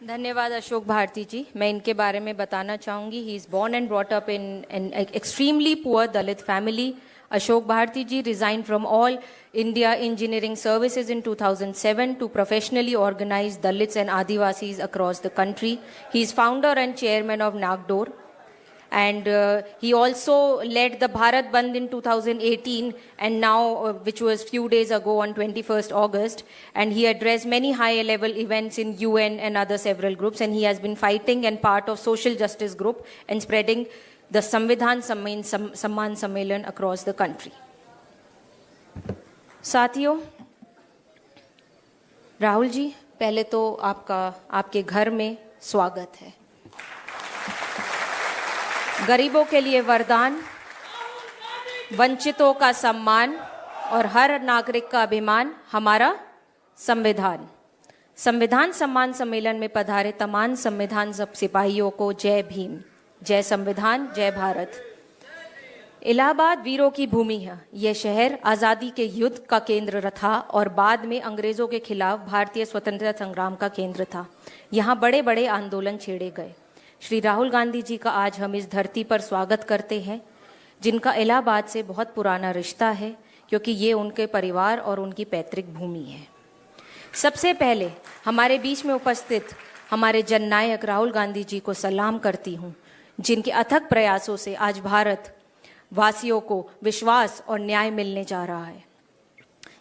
धन्यवाद अशोक भारती जी। मैं इनके बारे में बताना चाहूँगी। He is born and brought up in an extremely poor Dalit family. Ashok Bharti ji resigned from all India Engineering Services in 2007 to professionally organize Dalits and Adivasis across the country. He is founder and chairman of Nagdor. And he also led the Bharat Bandh in 2018 and now, which was few days ago on 21st August. And he addressed many high-level events in UN and other several groups. And he has been fighting and part of social justice group and spreading the Samvidhan Samman Sammelan across the country. साथियों, राहुल जी, पहले तो आपके घर में स्वागत है। गरीबों के लिए वरदान, वंचितों का सम्मान और हर नागरिक का अभिमान हमारा संविधान। संविधान सम्मान सम्मेलन में पधारे तमाम संविधान सिपाहियों को जय भीम, जय संविधान, जय भारत। इलाहाबाद वीरों की भूमि है। यह शहर आज़ादी के युद्ध का केंद्र था और बाद में अंग्रेजों के खिलाफ भारतीय स्वतंत्रता संग्राम का केंद्र था। यहाँ बड़े बड़े आंदोलन छेड़े गए। श्री राहुल गांधी जी का आज हम इस धरती पर स्वागत करते हैं, जिनका इलाहाबाद से बहुत पुराना रिश्ता है, क्योंकि ये उनके परिवार और उनकी पैतृक भूमि है। सबसे पहले हमारे बीच में उपस्थित हमारे जननायक राहुल गांधी जी को सलाम करती हूँ, जिनके अथक प्रयासों से आज भारत वासियों को विश्वास और न्याय मिलने जा रहा है।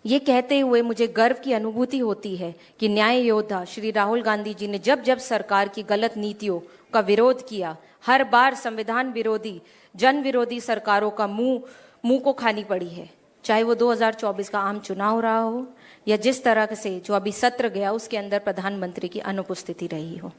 ये कहते हुए मुझे गर्व की अनुभूति होती है कि न्याय योद्धा श्री राहुल गांधी जी ने जब जब सरकार की गलत नीतियों का विरोध किया, हर बार संविधान विरोधी, जन विरोधी सरकारों का मुंह को खानी पड़ी है। चाहे वो 2024 का आम चुनाव रहा हो या जिस तरह से जो अभी सत्र गया उसके अंदर प्रधानमंत्री की अनुपस्थिति रही हो,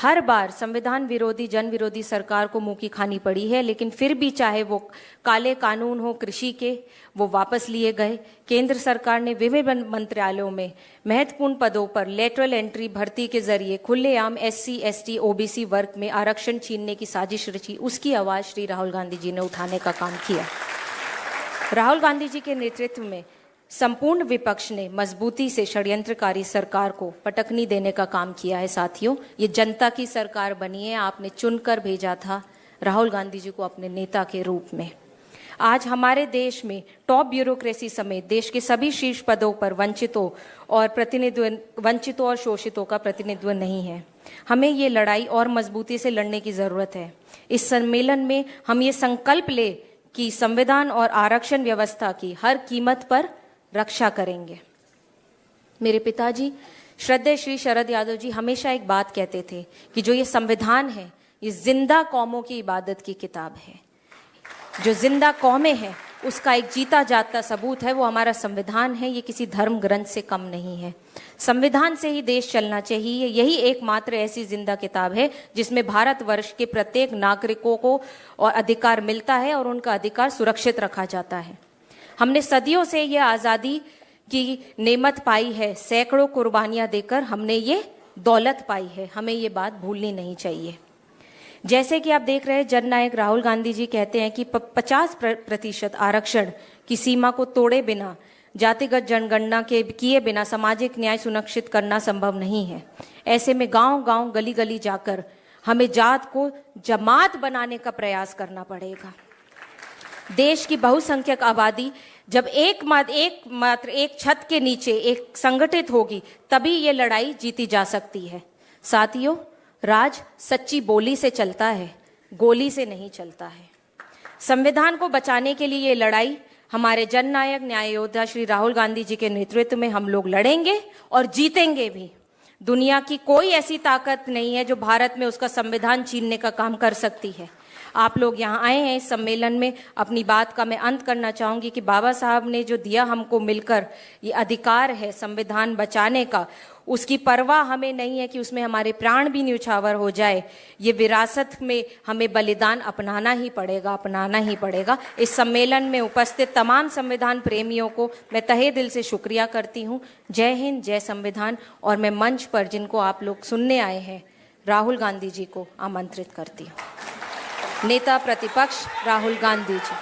हर बार संविधान विरोधी, जन विरोधी सरकार को मुंह की खानी पड़ी है। लेकिन फिर भी चाहे वो काले कानून हो कृषि के, वो वापस लिए गए। केंद्र सरकार ने विभिन्न मंत्रालयों में महत्वपूर्ण पदों पर लेटरल एंट्री भर्ती के जरिए खुलेआम SC, ST, OBC वर्ग में आरक्षण छीनने की साजिश रची। उसकी आवाज श्री राहुल गांधी जी ने उठाने का काम किया। राहुल गांधी जी के नेतृत्व में संपूर्ण विपक्ष ने मजबूती से षड्यंत्रकारी सरकार को पटकनी देने का काम किया है। साथियों, ये जनता की सरकार बनी है। आपने चुनकर भेजा था राहुल गांधी जी को अपने नेता के रूप में। आज हमारे देश में टॉप ब्यूरोक्रेसी समेत देश के सभी शीर्ष पदों पर वंचितों और शोषितों का प्रतिनिधित्व नहीं है। हमें ये लड़ाई और मजबूती से लड़ने की जरूरत है। इस सम्मेलन में हम ये संकल्प ले कि संविधान और आरक्षण व्यवस्था की हर कीमत पर रक्षा करेंगे। मेरे पिताजी श्रद्धेय श्री शरद यादव जी हमेशा एक बात कहते थे कि जो ये संविधान है, ये जिंदा कौमों की इबादत की किताब है। जो जिंदा कौमें हैं उसका एक जीता जागता सबूत है, वो हमारा संविधान है। ये किसी धर्म ग्रंथ से कम नहीं है। संविधान से ही देश चलना चाहिए। यही एकमात्र ऐसी जिंदा किताब है जिसमें भारतवर्ष के प्रत्येक नागरिकों को और अधिकार मिलता है और उनका अधिकार सुरक्षित रखा जाता है। हमने सदियों से ये आज़ादी की नेमत पाई है। सैकड़ों कुर्बानियां देकर हमने ये दौलत पाई है। हमें ये बात भूलनी नहीं चाहिए। जैसे कि आप देख रहे हैं, जननायक राहुल गांधी जी कहते हैं कि 50% आरक्षण की सीमा को तोड़े बिना, जातिगत जनगणना के किए बिना सामाजिक न्याय सुनिश्चित करना संभव नहीं है। ऐसे में गांव-गांव, गली-गली जाकर हमें जात को जमात बनाने का प्रयास करना पड़ेगा। देश की बहुसंख्यक आबादी जब एक छत के नीचे एक संगठित होगी, तभी ये लड़ाई जीती जा सकती है। साथियों, राज सच्ची बोली से चलता है, गोली से नहीं चलता है। संविधान को बचाने के लिए ये लड़ाई हमारे जननायक न्याय योद्धा श्री राहुल गांधी जी के नेतृत्व में हम लोग लड़ेंगे और जीतेंगे भी। दुनिया की कोई ऐसी ताकत नहीं है जो भारत में उसका संविधान छीनने का काम कर सकती है। आप लोग यहाँ आए हैं इस सम्मेलन में। अपनी बात का मैं अंत करना चाहूँगी कि बाबा साहब ने जो दिया हमको मिलकर ये अधिकार है संविधान बचाने का, उसकी परवाह हमें नहीं है कि उसमें हमारे प्राण भी न्यौछावर हो जाए। ये विरासत में हमें बलिदान अपनाना ही पड़ेगा। इस सम्मेलन में उपस्थित तमाम संविधान प्रेमियों को मैं तहे दिल से शुक्रिया करती हूँ। जय हिंद, जय संविधान। और मैं मंच पर जिनको आप लोग सुनने आए हैं, राहुल गांधी जी को आमंत्रित करती हूँ। नेता प्रतिपक्ष राहुल गांधी जी।